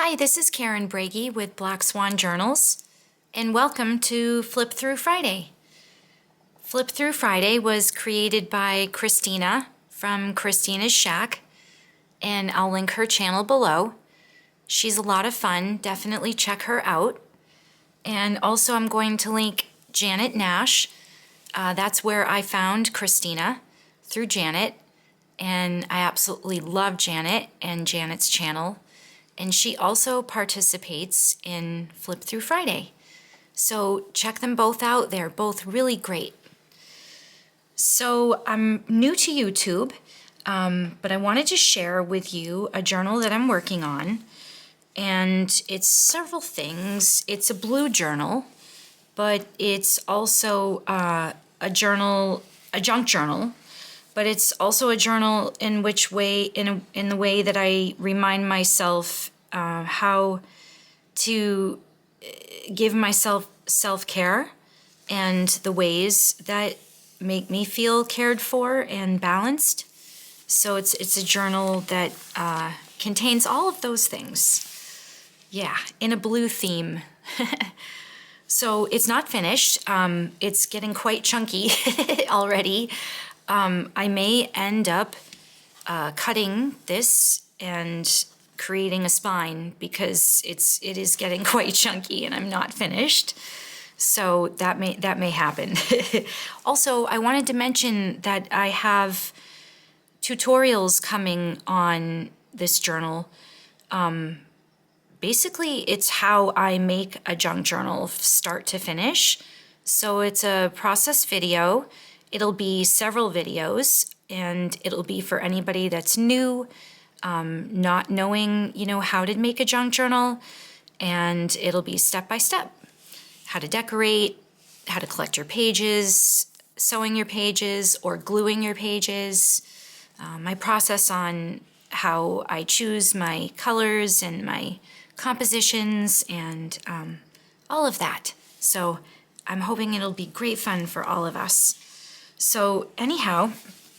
Hi, this is Karen Brady with Black Swan Journals, and welcome to Flip Through Friday. Flip Through Friday was created by Kristina from Kristina's Shack, and I'll link her channel below. She's a lot of fun, definitely check her out. And also I'm going to link Janet Nash. That's where I found Kristina, through Janet, and I absolutely love Janet and Janet's channel. And she also participates in Flip Through Friday. So check them both out. They're both really great. So I'm new to YouTube, but I wanted to share with you a journal that I'm working on. And it's several things. It's a blue journal, but it's also a junk journal. But it's also a journal in the way that I remind myself how to give myself self-care and the ways that make me feel cared for and balanced. So it's a journal that contains all of those things. Yeah, in a blue theme. So it's not finished. It's getting quite chunky already. I may end up cutting this and creating a spine because it is getting quite chunky and I'm not finished. So that may happen. Also, I wanted to mention that I have tutorials coming on this journal. Basically, it's how I make a junk journal start to finish. So it's a process video. It'll be several videos, and it'll be for anybody that's new, not knowing, how to make a junk journal, and it'll be step by step. How to decorate, how to collect your pages, sewing your pages, or gluing your pages, my process on how I choose my colors and my compositions, and all of that. So I'm hoping it'll be great fun for all of us. So anyhow,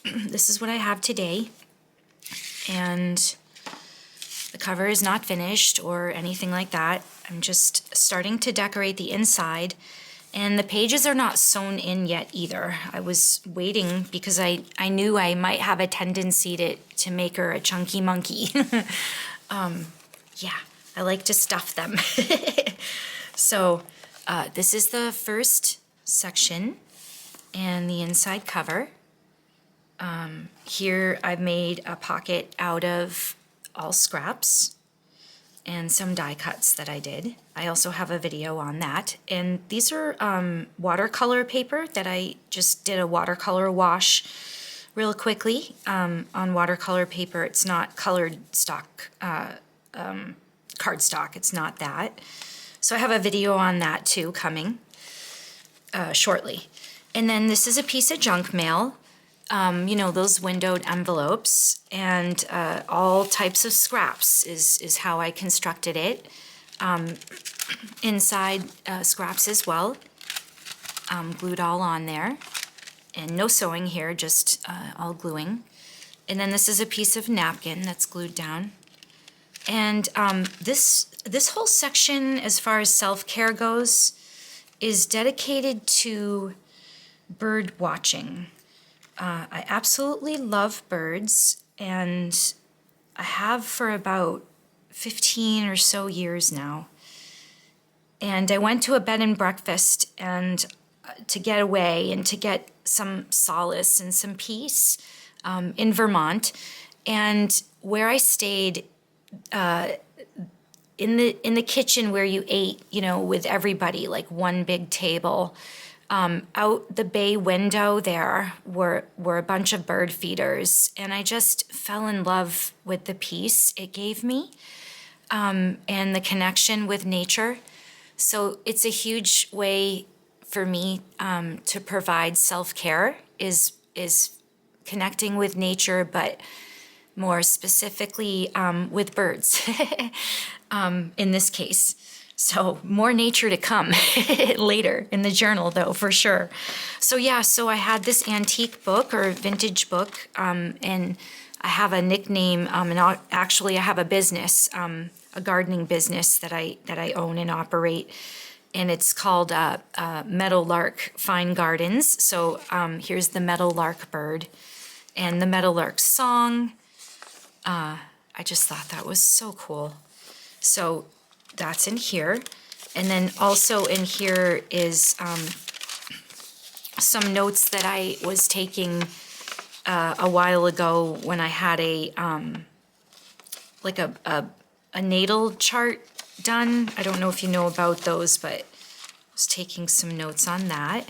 this is what I have today, and the cover is not finished or anything like that. I'm just starting to decorate the inside, and the pages are not sewn in yet either. I was waiting because I knew I might have a tendency to make her a chunky monkey. Yeah, I like to stuff them. So this is the first section and the inside cover. Here I've made a pocket out of all scraps and some die cuts that I did. I also have a video on that. And these are watercolor paper that I just did a watercolor wash real quickly on watercolor paper. It's not colored stock, cardstock, it's not that. So I have a video on that too coming shortly. And then this is a piece of junk mail, those windowed envelopes, and all types of scraps is how I constructed it. Inside scraps as well, glued all on there, and no sewing here, just all gluing. And then this is a piece of napkin that's glued down. And this whole section, as far as self-care goes, is dedicated to bird watching. I absolutely love birds, and I have for about 15 or so years now. And I went to a bed and breakfast and to get away and to get some solace and some peace in Vermont. And where I stayed, in the kitchen where you ate, with everybody, like one big table, out the bay window there were a bunch of bird feeders, and I just fell in love with the peace it gave me, and the connection with nature. So it's a huge way for me to provide self-care is connecting with nature, but more specifically with birds in this case. So more nature to come later in the journal, though, for sure. So yeah, so I had this antique book or vintage book, and I have a nickname, and actually I have a business. a gardening business that I own and operate, and it's called Meadowlark Fine Gardens. So here's the meadowlark bird and the meadowlark song. I just thought that was so cool. So that's in here. And then also in here is some notes that I was taking a while ago when I had a like a natal chart done. I don't know if you know about those, but I was taking some notes on that.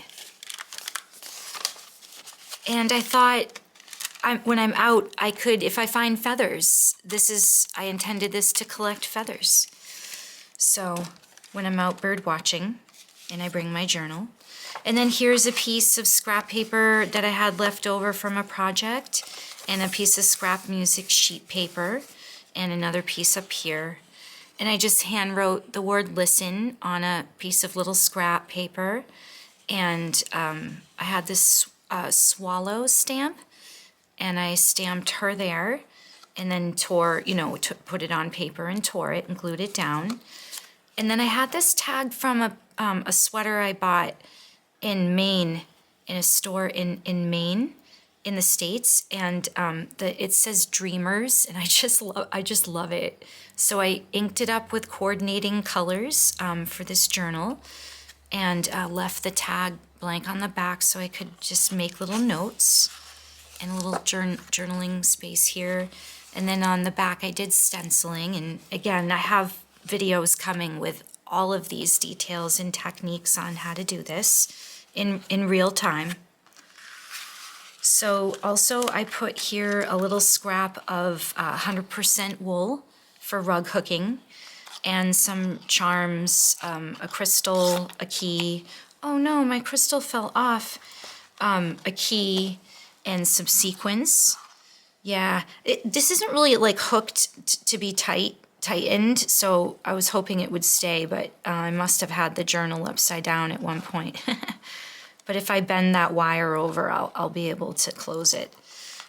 And I thought, when I'm out, I could, if I find feathers, I intended this to collect feathers. So when I'm out bird watching and I bring my journal. And then here's a piece of scrap paper that I had left over from a project, and a piece of scrap music sheet paper, and another piece up here. And I just hand wrote the word listen on a piece of little scrap paper. And I had this swallow stamp, and I stamped her there, and then tore, put it on paper and tore it and glued it down. And then I had this tag from a sweater I bought in Maine, in a store in Maine, in the States, and it says Dreamers, and I just love it. So I inked it up with coordinating colors for this journal, and left the tag blank on the back so I could just make little notes, and a little journaling space here. And then on the back I did stenciling, and again, I have videos coming with all of these details and techniques on how to do this in real time. So also I put here a little scrap of 100% wool for rug hooking, and some charms, a crystal, a key. Oh no, my crystal fell off. A key and some sequins. Yeah, this isn't really like hooked to be tightened, so I was hoping it would stay, but I must have had the journal upside down at one point. But if I bend that wire over, I'll be able to close it.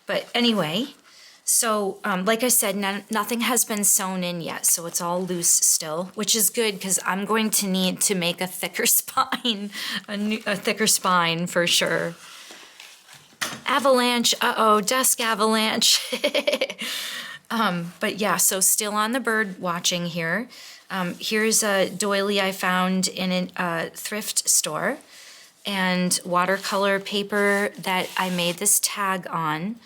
But anyway, so like I said, nothing has been sewn in yet, so it's all loose still, which is good because I'm going to need to make a thicker spine, a thicker spine for sure. Avalanche, uh-oh, desk avalanche. But yeah, so still on the bird watching here. Here's a doily I found in a thrift store, and watercolor paper that I made this tag on.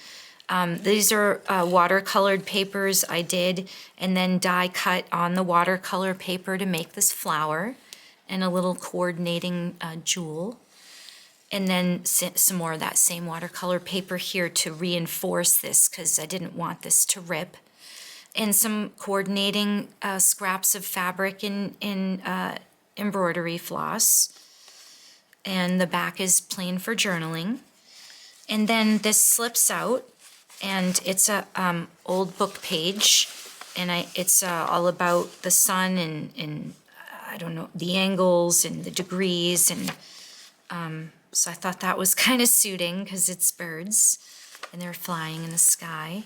These are watercolored papers I did, and then die cut on the watercolor paper to make this flower, and a little coordinating jewel. And then some more of that same watercolor paper here to reinforce this, because I didn't want this to rip. And some coordinating scraps of fabric in embroidery floss. And the back is plain for journaling. And then this slips out, and it's a old book page, and it's all about the sun and I don't know, the angles and the degrees, and so I thought that was kind of suiting because it's birds and they're flying in the sky.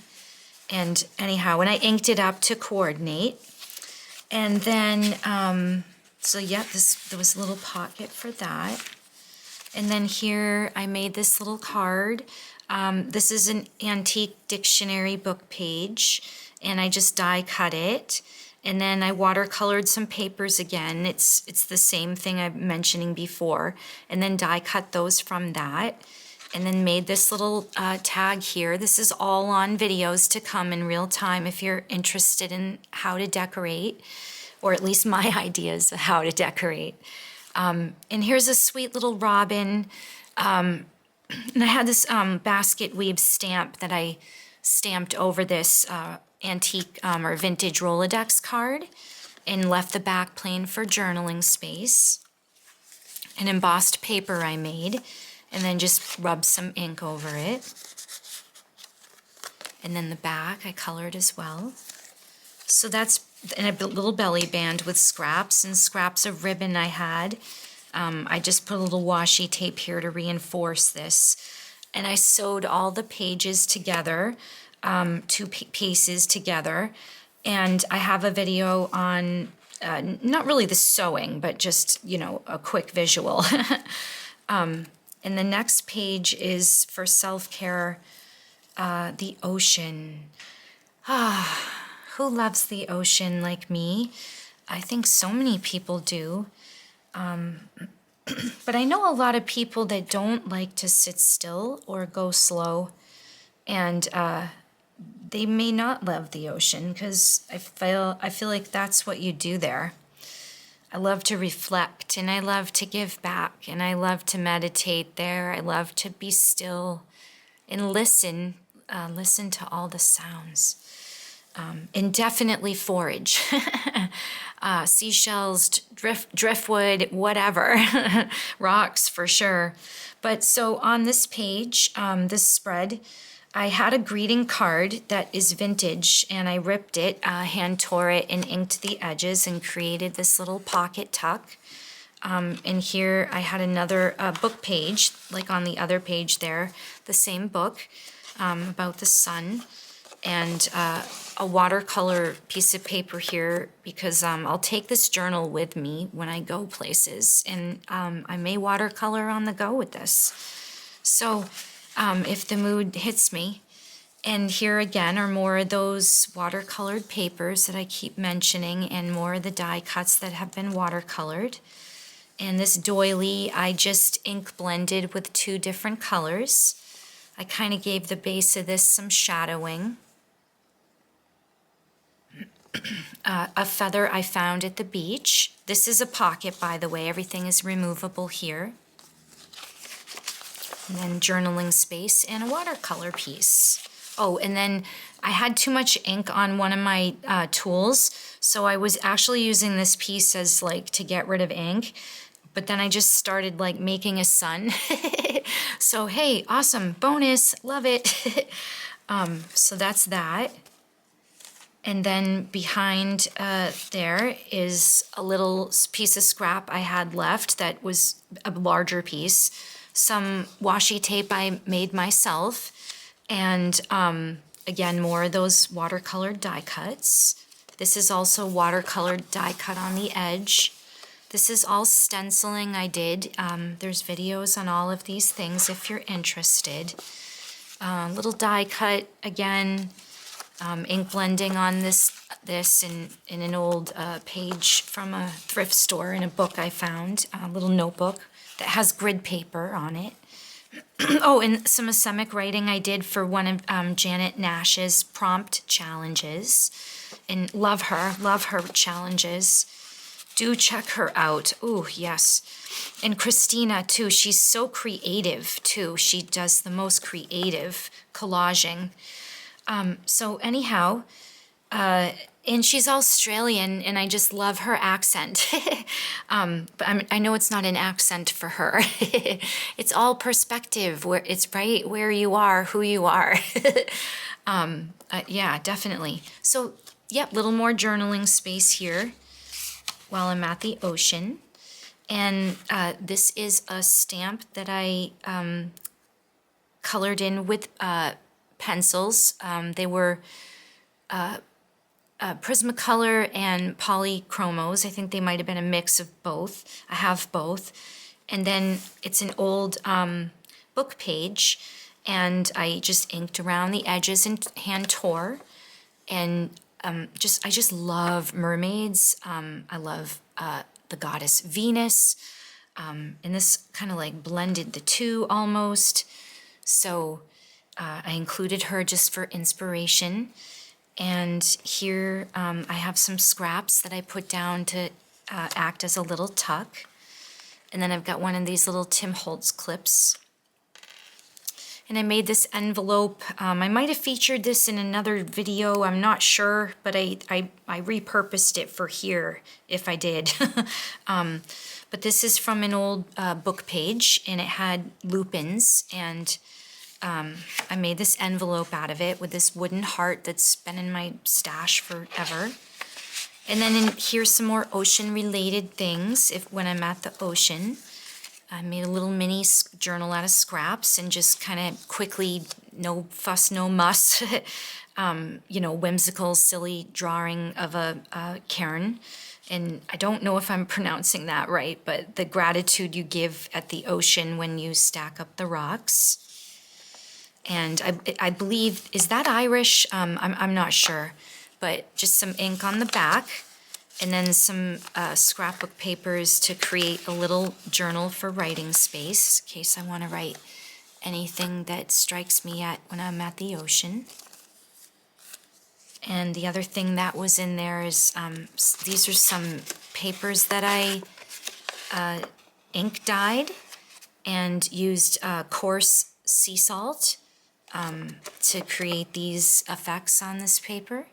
And anyhow, when I inked it up to coordinate, and then so yeah, there was a little pocket for that. And then here I made this little card. This is an antique dictionary book page, and I just die cut it. And then I watercolored some papers again. It's the same thing I'm mentioning before. And then die cut those from that. And then made this little tag here. This is all on videos to come in real time if you're interested in how to decorate, or at least my ideas of how to decorate. And here's a sweet little robin. And I had this basket weave stamp that I stamped over this antique or vintage Rolodex card, and left the back plain for journaling space. An embossed paper I made, and then just rubbed some ink over it. And then the back I colored as well. So that's in a little belly band with scraps and scraps of ribbon I had. I just put a little washi tape here to reinforce this. And I sewed all the pages together, two pieces together, And I have a video on, not really the sewing, but just, you know, a quick visual. And the next page is for self-care, the ocean. Who loves the ocean like me? I think so many people do. But I know a lot of people that don't like to sit still or go slow. And they may not love the ocean because I feel like that's what you do there. I love to reflect and I love to give back and I love to meditate there. I love to be still and listen to all the sounds. And definitely forage. Seashells, driftwood, whatever. Rocks for sure. But so on this page, this spread, I had a greeting card that is vintage and I ripped it, hand tore it and inked the edges and created this little pocket tuck. And here I had another book page, like on the other page there, the same book about the sun, and a watercolor piece of paper here because I'll take this journal with me when I go places, and I may watercolor on the go with this. So if the mood hits me. And here again are more of those watercolored papers that I keep mentioning and more of the die cuts that have been watercolored. And this doily I just ink blended with 2 different colors. I kind of gave the base of this some shadowing. A feather I found at the beach. This is a pocket, by the way. Everything is removable here. And then journaling space and a watercolor piece. Oh, and then I had too much ink on one of my tools, so I was actually using this piece as like to get rid of ink, but then I just started like making a sun. So hey, awesome, bonus, love it. So that's that. And then behind there is a little piece of scrap I had left that was a larger piece. Some washi tape I made myself. And again, more of those watercolored die cuts. This is also watercolored die cut on the edge. This is all stenciling I did. There's videos on all of these things if you're interested. Little die cut again. Ink blending on this in an old page from a thrift store in a book I found, a little notebook that has grid paper on it. Oh, and some asemic writing I did for one of Janet Nash's prompt challenges. And love her challenges. Do check her out. Ooh, yes. And Kristina, too. She's so creative, too. She does the most creative collaging. So anyhow, and she's Australian, and I just love her accent. But I know it's not an accent for her. It's all perspective. Where it's right where you are, who you are. Yeah, definitely. So, yep, little more journaling space here while I'm at the ocean. And this is a stamp that I colored in with pencils. They were Prismacolor and polychromos. I think they might have been a mix of both. I have both. And then it's an old book page, and I just inked around the edges and hand tore. And I just love mermaids. I love the goddess Venus. And this kind of like blended the two almost. So I included her just for inspiration. And here I have some scraps that I put down to act as a little tuck. And then I've got one of these little Tim Holtz clips. And I made this envelope. I might have featured this in another video, I'm not sure, but I repurposed it for here, if I did. But this is from an old book page, and it had lupins, and I made this envelope out of it with this wooden heart that's been in my stash forever. And then here's some more ocean-related things when I'm at the ocean. I made a little mini journal out of scraps and just kind of quickly no fuss, no muss, you know, whimsical, silly drawing of a cairn. And I don't know if I'm pronouncing that right, but the gratitude you give at the ocean when you stack up the rocks. And I believe, is that Irish? I'm not sure, but just some ink on the back, and then some scrapbook papers to create a little journal for writing space, in case I want to write anything that strikes me when I'm at the ocean. And the other thing that was in there is, these are some papers that I ink dyed and used coarse sea salt to create these effects on this paper.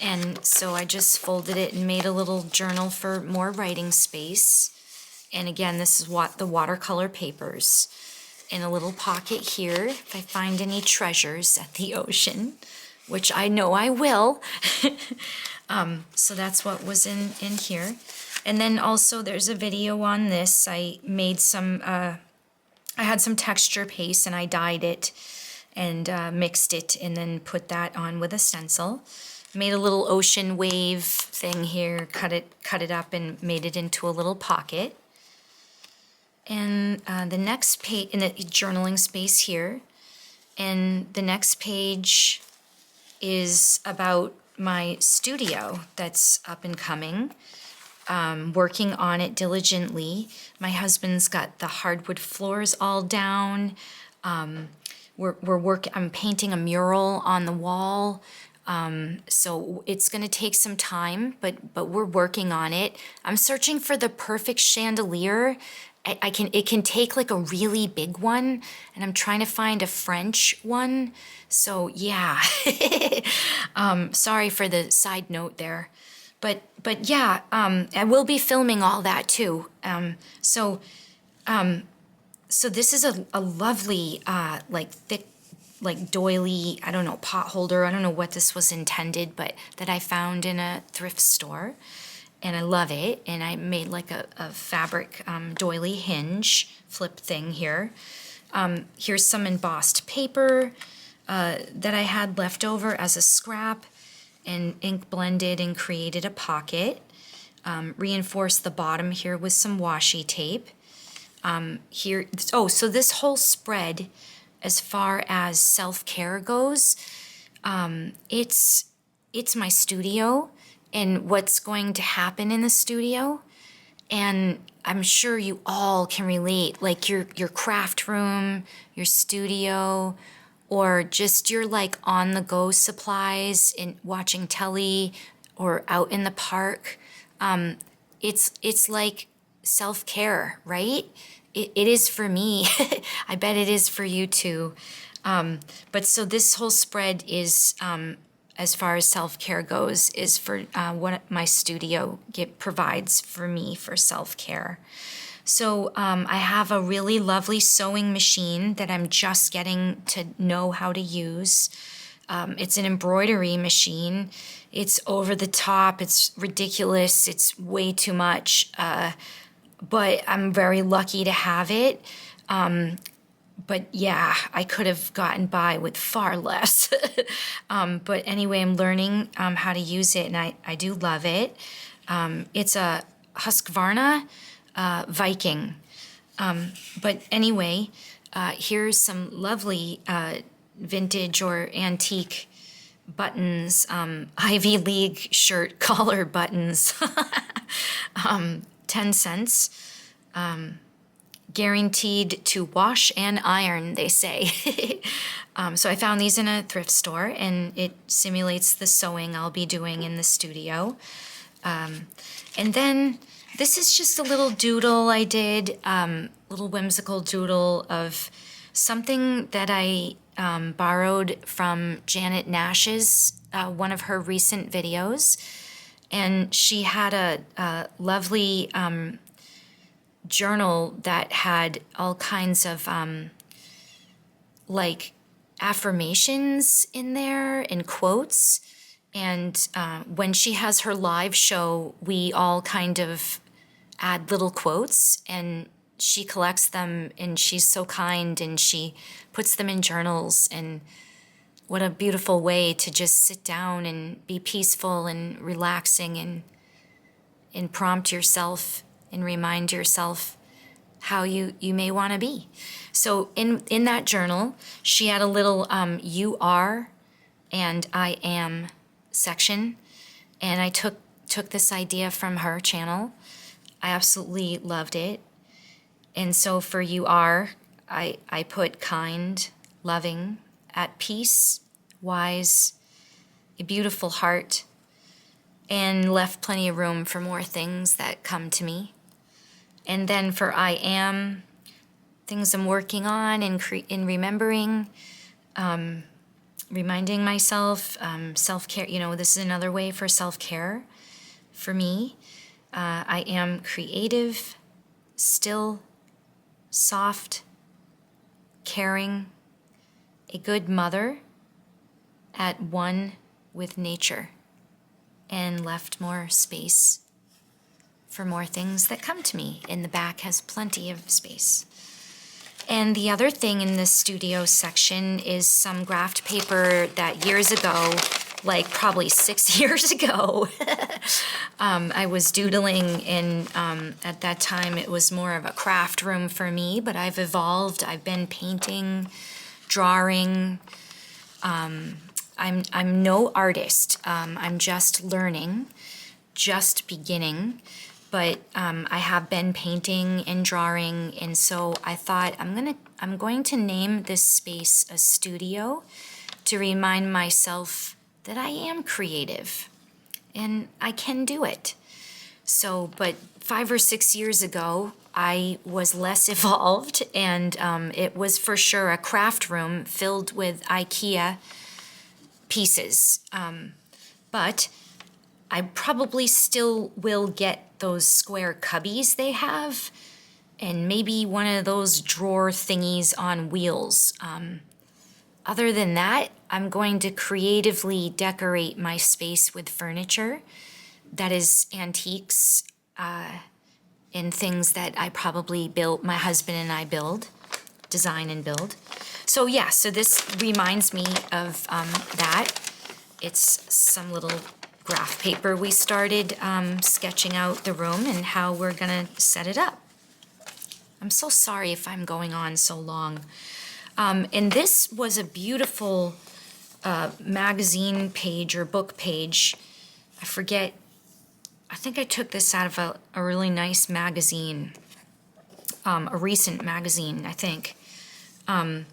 And so I just folded it and made a little journal for more writing space. And again, this is what the watercolor papers in a little pocket here. If I find any treasures at the ocean, which I know I will. So that's what was in here. And then also there's a video on this. I made some, I had some texture paste and I dyed it and mixed it and then put that on with a stencil. Made a little ocean wave thing here, cut it up and made it into a little pocket. And the next page, in the journaling space here, and the next page is about my studio that's up and coming. Working on it diligently. My husband's got the hardwood floors all down. I'm painting a mural on the wall. So it's going to take some time, but we're working on it. I'm searching for the perfect chandelier. It can take like a really big one, and I'm trying to find a French one. So yeah, sorry for the side note there, but yeah, I will be filming all that too. So this is a lovely, like thick, like doily, I don't know, pot holder. I don't know what this was intended, but that I found in a thrift store. And I love it. And I made like a fabric doily hinge flip thing here. Here's some embossed paper that I had left over as a scrap, and ink blended and created a pocket. Reinforced the bottom here with some washi tape. So this whole spread, as far as self-care goes, it's my studio and what's going to happen in the studio. And I'm sure you all can relate, like your craft room, your studio, or just your like on-the-go supplies in watching telly or out in the park. It's like self-care, right? It is for me. I bet it is for you too. But so this whole spread is, as far as self-care goes, is for what my studio provides for me for self-care. So I have a really lovely sewing machine that I'm just getting to know how to use. It's an embroidery machine. It's over the top. It's ridiculous. It's way too much. But I'm very lucky to have it. But yeah, I could have gotten by with far less. But anyway, I'm learning how to use it, and I do love it. It's a Husqvarna Viking. But anyway, here's some lovely vintage or antique buttons, Ivy League shirt collar buttons. 10 cents. Guaranteed to wash and iron, they say. So I found these in a thrift store, and it simulates the sewing I'll be doing in the studio. And then this is just a little doodle I did, little whimsical doodle of something that I borrowed from Janet Nash's, one of her recent videos. And she had a lovely journal that had all kinds of like affirmations in there and quotes. And when she has her live show, we all kind of add little quotes, and she collects them, and she's so kind, and she puts them in journals. And what a beautiful way to just sit down and be peaceful and relaxing, and prompt yourself and remind yourself how you may want to be. So in that journal, she had a little you are and I am section, and I took this idea from her channel. I absolutely loved it. And so for you are, I put kind, loving, at peace, wise, a beautiful heart, and left plenty of room for more things that come to me. And then for I am, things I'm working on and in remembering, reminding myself, self-care. This is another way for self-care for me. I am creative, still, soft, caring, a good mother, at one with nature, and left more space for more things that come to me. In the back has plenty of space. And the other thing in the studio section is some graph paper that years ago, like probably 6 years ago, I was doodling, and at that time it was more of a craft room for me, but I've evolved. I've been painting, drawing. I'm no artist. I'm just learning, just beginning. But I have been painting and drawing, and so I thought I'm going to name this space a studio to remind myself that I am creative and I can do it. So, but 5 or 6 years ago, I was less evolved, and it was for sure a craft room filled with IKEA pieces. But I probably still will get those square cubbies they have, and maybe one of those drawer thingies on wheels. Other than that, I'm going to creatively decorate my space with furniture that is antiques, and things that I probably built, my husband and I design and build. So yeah, so this reminds me of that. It's some little graph paper we started sketching out the room and how we're gonna set it up. I'm so sorry if I'm going on so long. And this was a beautiful magazine page or book page. I forget, I think I took this out of a really nice magazine, a recent magazine, I think. And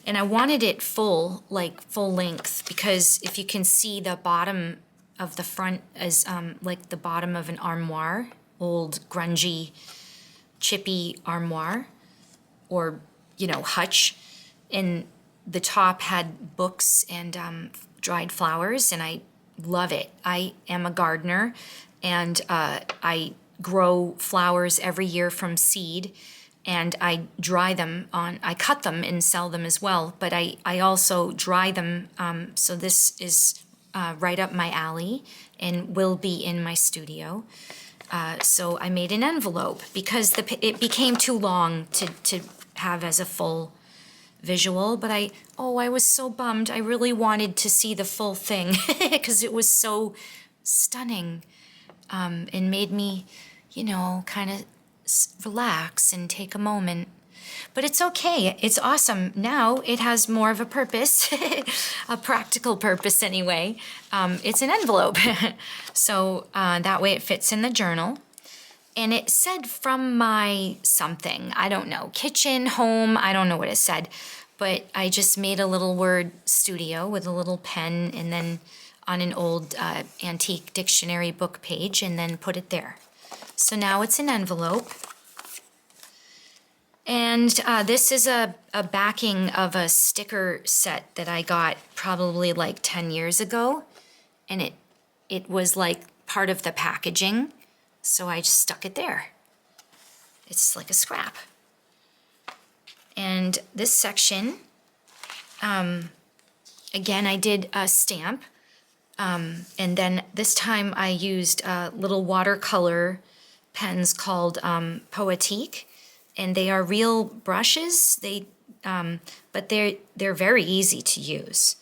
I wanted it full length, because if you can see, the bottom of the front is like the bottom of an armoire, old grungy, chippy armoire, or hutch, and the top had books and dried flowers, and I love it. I am a gardener, and I grow flowers every year from seed, and I dry them I cut them and sell them as well, but I also dry them, so this is right up my alley and will be in my studio. So I made an envelope because it became too long to have as a full visual, but I was so bummed. I really wanted to see the full thing because it was so stunning, and made me, kind of relax and take a moment. But it's okay. It's awesome. Now it has more of a purpose, a practical purpose anyway. It's an envelope. So that way it fits in the journal. And it said from my something, I don't know, kitchen, home, I don't know what it said. But I just made a little word studio with a little pen, and then on an old antique dictionary book page, and then put it there. So now it's an envelope. And this is a backing of a sticker set that I got probably like 10 years ago. And it was like part of the packaging. So I just stuck it there. It's like a scrap. And this section, again, I did a stamp. And then this time I used little watercolor pens called Poetique. and they are real brushes. But they're very easy to use.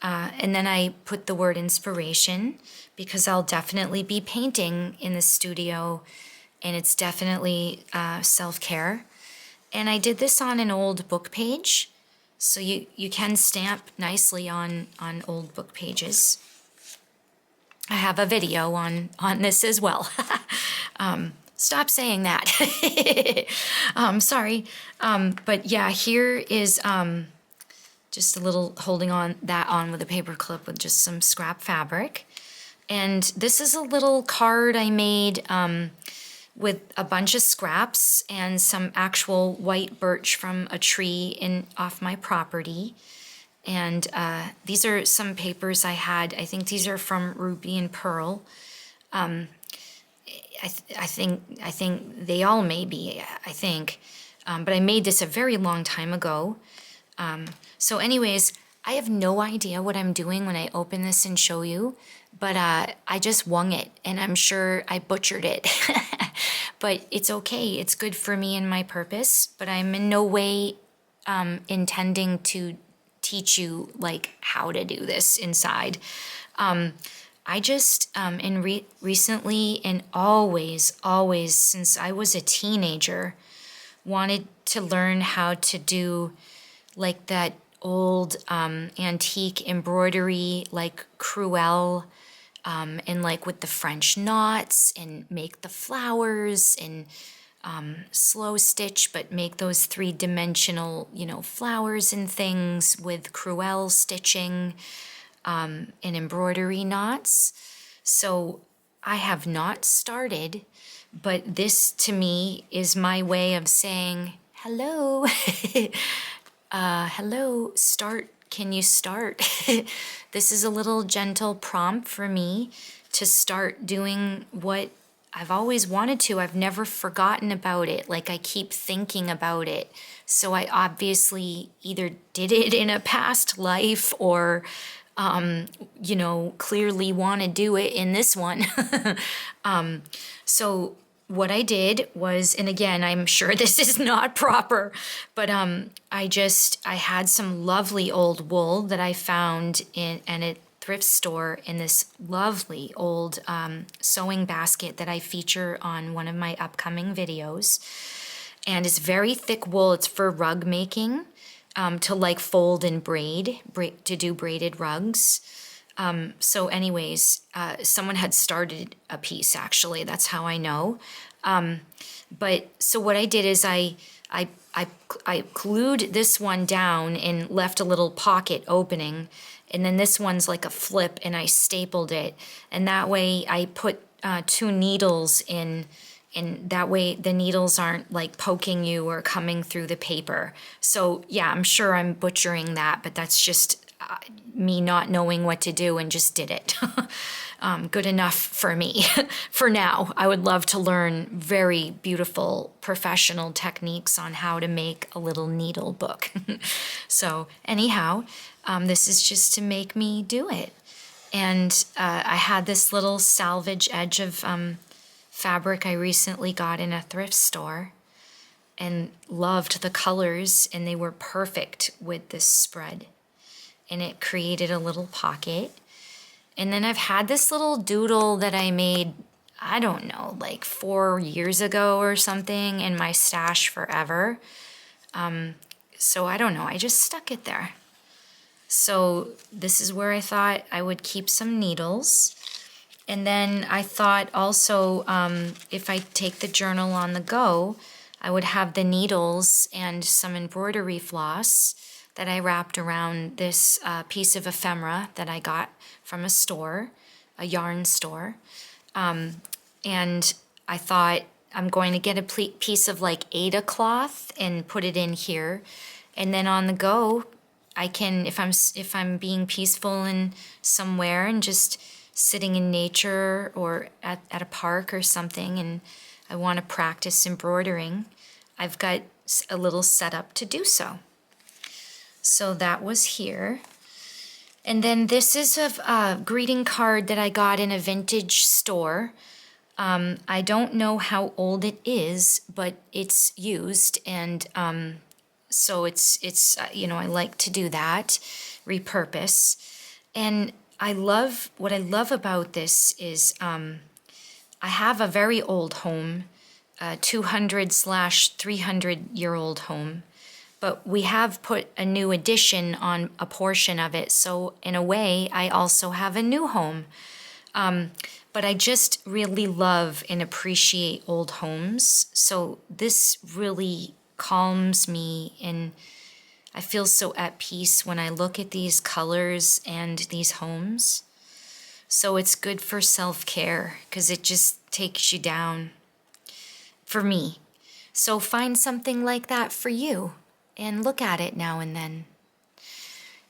And then I put the word inspiration because I'll definitely be painting in the studio, and it's definitely self-care. And I did this on an old book page, so you can stamp nicely on old book pages. I have a video on this as well. Stop saying that. Sorry. But yeah, here is just a little holding on with a paper clip with just some scrap fabric. And this is a little card I made with a bunch of scraps and some actual white birch from a tree off my property. And these are some papers I had. I think these are from Ruby and Pearl. I think they all may be, I think. But I made this a very long time ago. So anyways, I have no idea what I'm doing when I open this and show you, but I just wung it, and I'm sure I butchered it. But it's okay. It's good for me and my purpose, but I'm in no way intending to teach you like how to do this inside. I just recently and always since I was a teenager wanted to learn how to do like that old antique embroidery, like Cruel, and like with the French knots, and make the flowers and slow stitch, but make those three-dimensional, flowers and things with Cruel stitching and embroidery knots. So I have not started, but this to me is my way of saying, hello, hello, start. Can you start? This is a little gentle prompt for me to start doing what I've always wanted to. I've never forgotten about it. Like, I keep thinking about it. So I obviously either did it in a past life or, clearly want to do it in this one. So what I did was, and again, I'm sure this is not proper, but I had some lovely old wool that I found in a thrift store in this lovely old sewing basket that I feature on one of my upcoming videos. And it's very thick wool. It's for rug making, to like fold and braid to do braided rugs. So anyways, someone had started a piece, actually. That's how I know. But so what I did is I glued this one down and left a little pocket opening. And then this one's like a flip, and I stapled it. And that way I put 2 needles in, and that way the needles aren't like poking you or coming through the paper. So yeah, I'm sure I'm butchering that, but that's just me not knowing what to do and just did it. Good enough for me for now. I would love to learn very beautiful professional techniques on how to make a little needle book. So anyhow, this is just to make me do it. And I had this little salvage edge of fabric I recently got in a thrift store and loved the colors, and they were perfect with this spread. And it created a little pocket. And then I've had this little doodle that I made, I don't know, like 4 years ago or something, in my stash forever. So I don't know, I just stuck it there. So this is where I thought I would keep some needles. And then I thought also, if I take the journal on the go, I would have the needles and some embroidery floss that I wrapped around this piece of ephemera that I got from a store, a yarn store. And I thought I'm going to get a piece of like Aida cloth and put it in here. And then on the go, I can, if I'm being peaceful in somewhere and just sitting in nature or at a park or something, and I want to practice embroidering, I've got a little setup to do so. So that was here. And then this is a greeting card that I got in a vintage store. I don't know how old it is, but it's used, and so it's you know, I like to do that, repurpose. And what I love about this is I have a very old home, 200/300-year-old home, but we have put a new addition on a portion of it. So in a way, I also have a new home. But I just really love and appreciate old homes. So this really calms me, and I feel so at peace when I look at these colors and these homes. So it's good for self-care because it just takes you down for me. So find something like that for you and look at it now and then.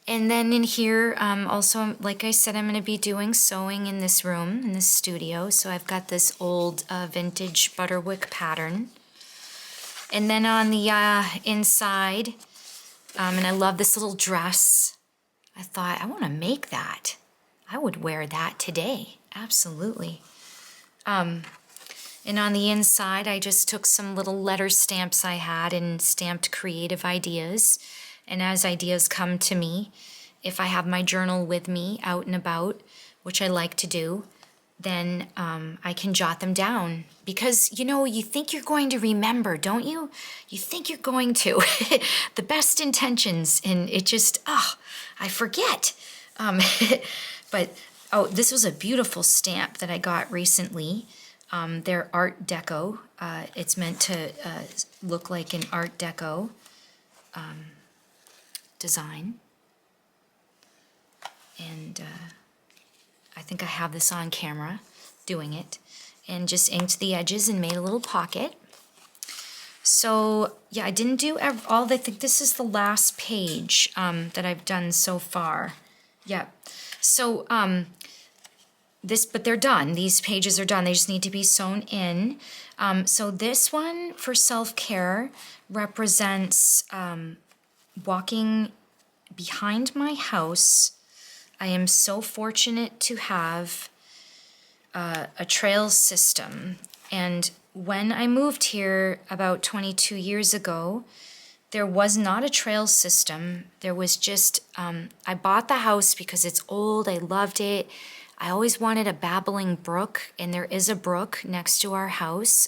And then in here, also, like I said, I'm going to be doing sewing in this room, in this studio. So I've got this old vintage butterwick pattern. And then on the inside, and I love this little dress. I thought, I want to make that. I would wear that today. Absolutely. And on the inside, I just took some little letter stamps I had and stamped creative ideas. And as ideas come to me, if I have my journal with me out and about, which I like to do, then I can jot them down. Because, you know, you think you're going to remember, don't you? You think you're going to. The best intentions, and it just, I forget. But, this was a beautiful stamp that I got recently. They're Art Deco. It's meant to look like an Art Deco design. And I think I have this on camera doing it. And just inked the edges and made a little pocket. So, yeah, I didn't do all, I think this is the last page that I've done so far. Yeah. So, but they're done. These pages are done. They just need to be sewn in. So this one for self-care represents walking behind my house. I am so fortunate to have a trail system. And when I moved here about 22 years ago, there was not a trail system. There was just, I bought the house because it's old. I loved it. I always wanted a babbling brook, and there is a brook next to our house,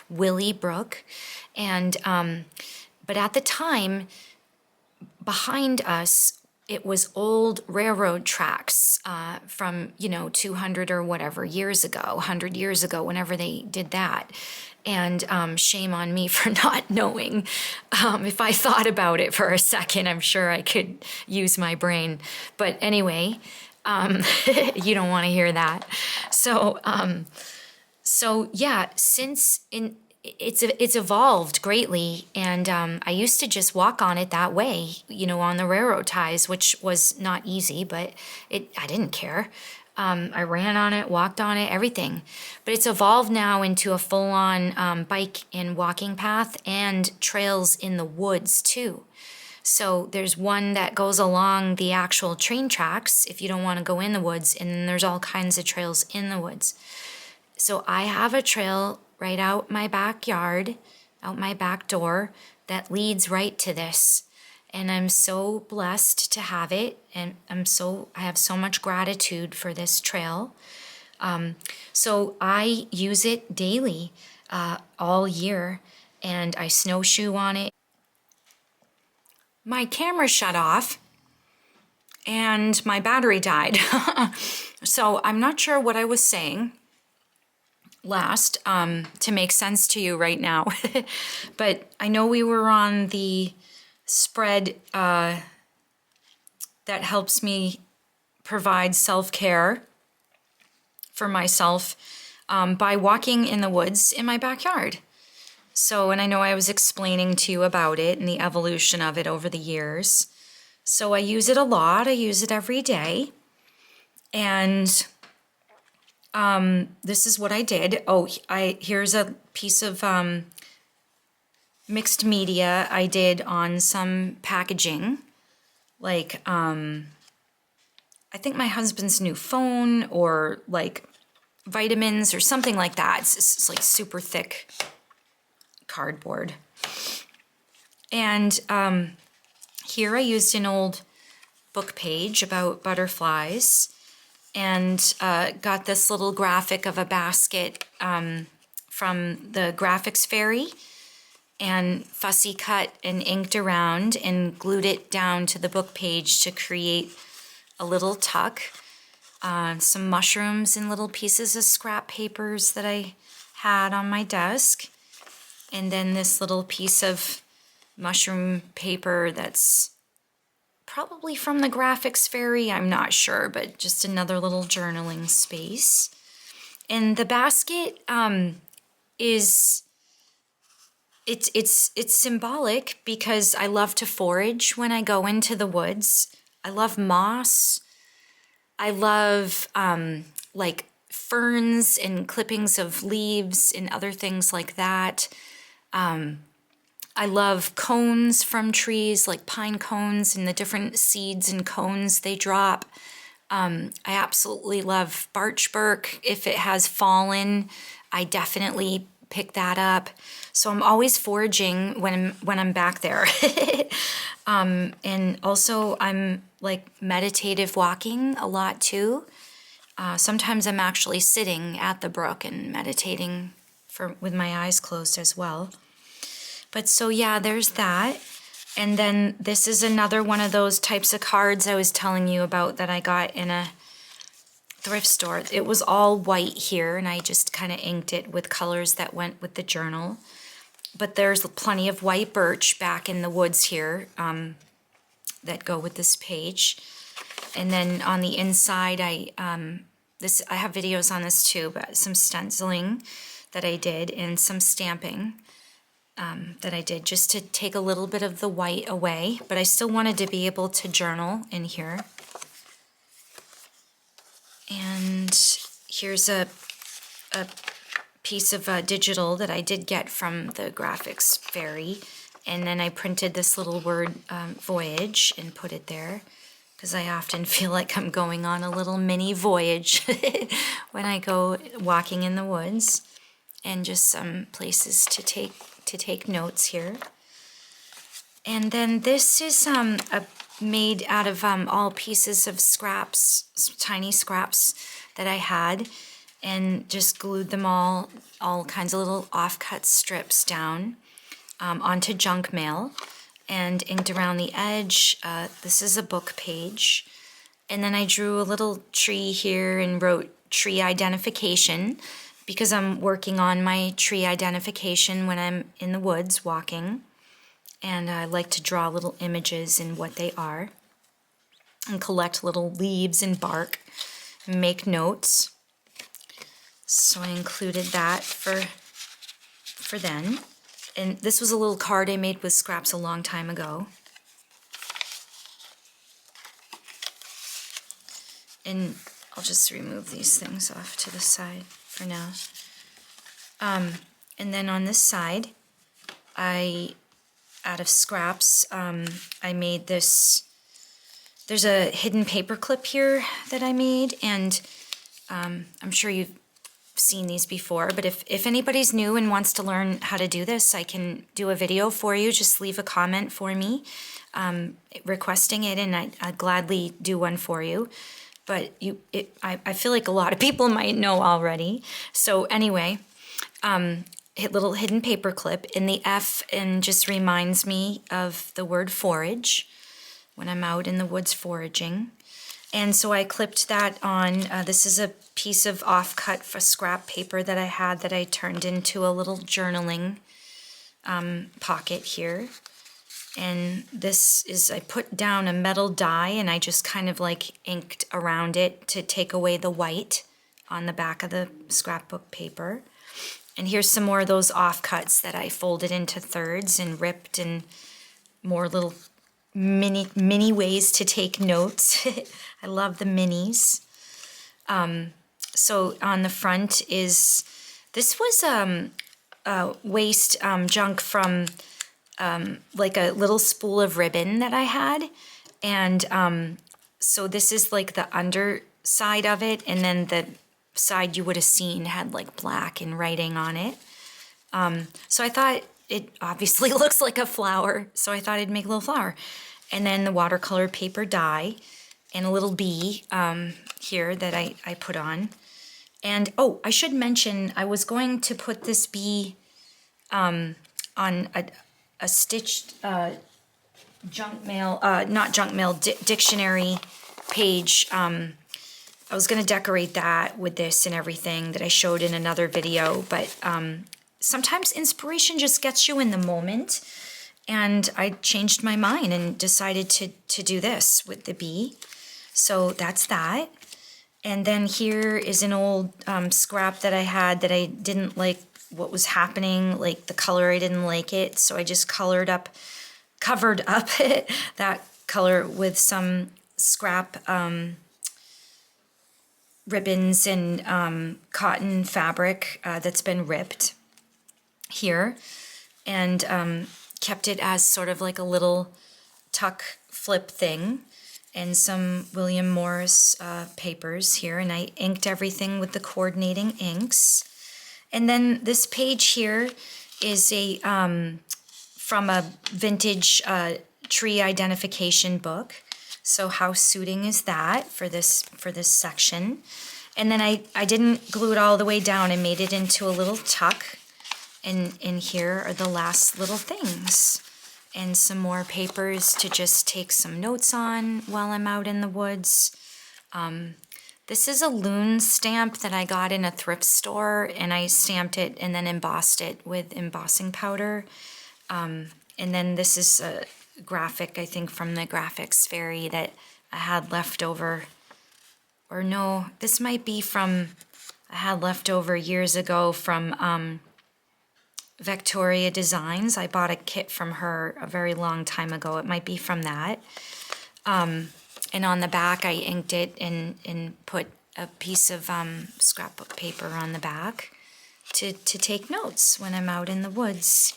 Willie Brook. And, but at the time, behind us, it was old railroad tracks from, 200 or whatever years ago, 100 years ago, whenever they did that. And shame on me for not knowing. If I thought about it for a second, I'm sure I could use my brain. But anyway, you don't want to hear that. So, yeah, it's evolved greatly, and I used to just walk on it that way, on the railroad ties, which was not easy, but I didn't care. I ran on it, walked on it, everything. But it's evolved now into a full-on bike and walking path and trails in the woods too. So there's one that goes along the actual train tracks if you don't want to go in the woods, and then there's all kinds of trails in the woods. So I have a trail right out my backyard, out my back door, that leads right to this. And I'm so blessed to have it, and I have so much gratitude for this trail. So I use it daily, all year, and I snowshoe on it. My camera shut off, and my battery died. So I'm not sure what I was saying last to make sense to you right now. But I know we were on the spread that helps me provide self-care for myself by walking in the woods in my backyard. So, and I know I was explaining to you about it and the evolution of it over the years. So I use it a lot. I use it every day. And this is what I did. Here's a piece of mixed media I did on some packaging. Like, I think my husband's new phone, or like vitamins or something like that. It's like super thick cardboard. And here I used an old book page about butterflies and got this little graphic of a basket from the graphics fairy, and fussy cut and inked around and glued it down to the book page to create a little tuck. Some mushrooms and little pieces of scrap papers that I had on my desk. And then this little piece of mushroom paper that's probably from the graphics fairy, I'm not sure, but just another little journaling space. And the basket is symbolic because I love to forage when I go into the woods. I love moss. I love like ferns and clippings of leaves and other things like that. I love cones from trees, like pine cones and the different seeds and cones they drop. I absolutely love birchbark. If it has fallen, I definitely pick that up. So I'm always foraging when I'm back there. And also I'm like meditative walking a lot too. Sometimes I'm actually sitting at the brook and meditating with my eyes closed as well. But so yeah, there's that. And then this is another one of those types of cards I was telling you about that I got in a thrift store. It was all white here, and I just kind of inked it with colors that went with the journal. But there's plenty of white birch back in the woods here that go with this page. And then on the inside, I have videos on this too, but some stenciling that I did and some stamping that I did just to take a little bit of the white away. But I still wanted to be able to journal in here. And here's a piece of digital that I did get from the graphics fairy. And then I printed this little word voyage and put it there, because I often feel like I'm going on a little mini voyage when I go walking in the woods. And just some places to take notes here. And then this is made out of all pieces of scraps, tiny scraps that I had, and just glued them all kinds of little offcut strips down onto junk mail and inked around the edge. This is a book page. And then I drew a little tree here and wrote tree identification, because I'm working on my tree identification when I'm in the woods walking. And I like to draw little images and what they are, and collect little leaves and bark, and make notes. So I included that for then. And this was a little card I made with scraps a long time ago. And I'll just remove these things off to the side for now. And then on this side, out of scraps, I made this. There's a hidden paper clip here that I made, and I'm sure you've seen these before, but if anybody's new and wants to learn how to do this, I can do a video for you. Just leave a comment for me requesting it, and I'd gladly do one for you. But I feel like a lot of people might know already. So anyway, little hidden paper clip, and the F and just reminds me of the word forage when I'm out in the woods foraging. And so I clipped that on. This is a piece of offcut for scrap paper that I had that I turned into a little journaling pocket here. And this is, I put down a metal die and I just kind of like inked around it to take away the white on the back of the scrapbook paper. And here's some more of those offcuts that I folded into thirds and ripped, and more little mini ways to take notes. I love the minis. So on the front is, this was waste junk from like a little spool of ribbon that I had. And so this is like the underside of it, and then the side you would have seen had like black and writing on it. So I thought it obviously looks like a flower, so I thought I'd make a little flower. And then the watercolor paper die and a little bee here that I put on. And oh, I should mention I was going to put this bee on a stitched junk mail, not junk mail, dictionary page. I was going to decorate that with this and everything that I showed in another video, but sometimes inspiration just gets you in the moment, and I changed my mind and decided to do this with the bee. So that's that. And then here is an old scrap that I had that I didn't like what was happening, like the color, I didn't like it. So I just covered up that color with some scrap ribbons and cotton fabric that's been ripped here, and kept it as sort of like a little tuck flip thing, and some William Morris papers here, and I inked everything with the coordinating inks. And then this page here is a from a vintage tree identification book. So how suiting is that for this section? And then I didn't glue it all the way down. I made it into a little tuck. And in here are the last little things. And some more papers to just take some notes on while I'm out in the woods. This is a loon stamp that I got in a thrift store, and I stamped it and then embossed it with embossing powder. And then this is a graphic, I think, from the graphics fairy that I had left over. Or no, this might be from, I had left over years ago from Victoria Designs. I bought a kit from her a very long time ago. It might be from that. And on the back, I inked it and put a piece of scrapbook paper on the back to take notes when I'm out in the woods.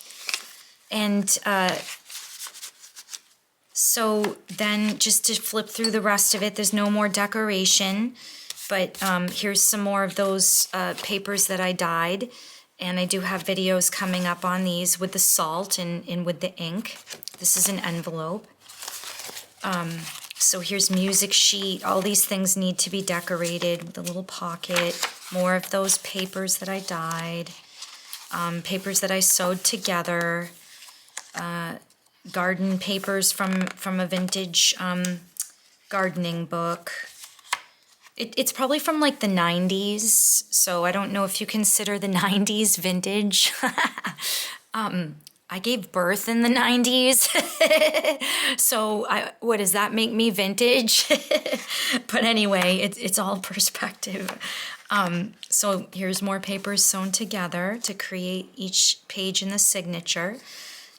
And so then just to flip through the rest of it, there's no more decoration, but here's some more of those papers that I dyed. And I do have videos coming up on these with the salt and with the ink. This is an envelope. So here's music sheet. All these things need to be decorated with a little pocket. More of those papers that I dyed. Papers that I sewed together. Garden papers from a vintage gardening book. It's probably from like the 90s, so I don't know if you consider the 90s vintage. I gave birth in the 90s, so what does that make me vintage? But anyway, it's all perspective. So here's more papers sewn together to create each page in the signature,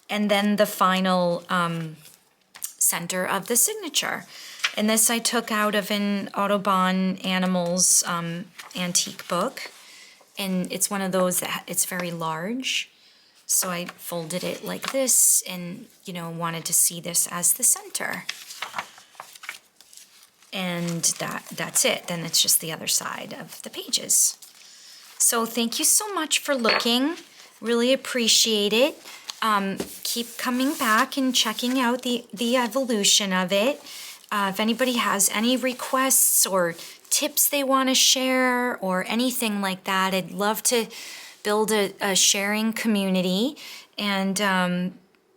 and then the final center of the signature. And this I took out of an Audubon Animals antique book. And it's one of those that it's very large. So I folded it like this and, wanted to see this as the center. And that's it. Then it's just the other side of the pages. So thank you so much for looking. Really appreciate it. Keep coming back and checking out the evolution of it. If anybody has any requests or tips they want to share or anything like that, I'd love to build a sharing community and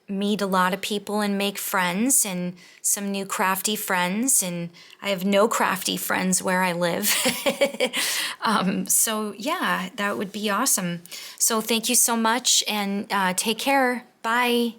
meet a lot of people and make friends and some new crafty friends. And I have no crafty friends where I live. So yeah, that would be awesome. So thank you so much and take care. Bye.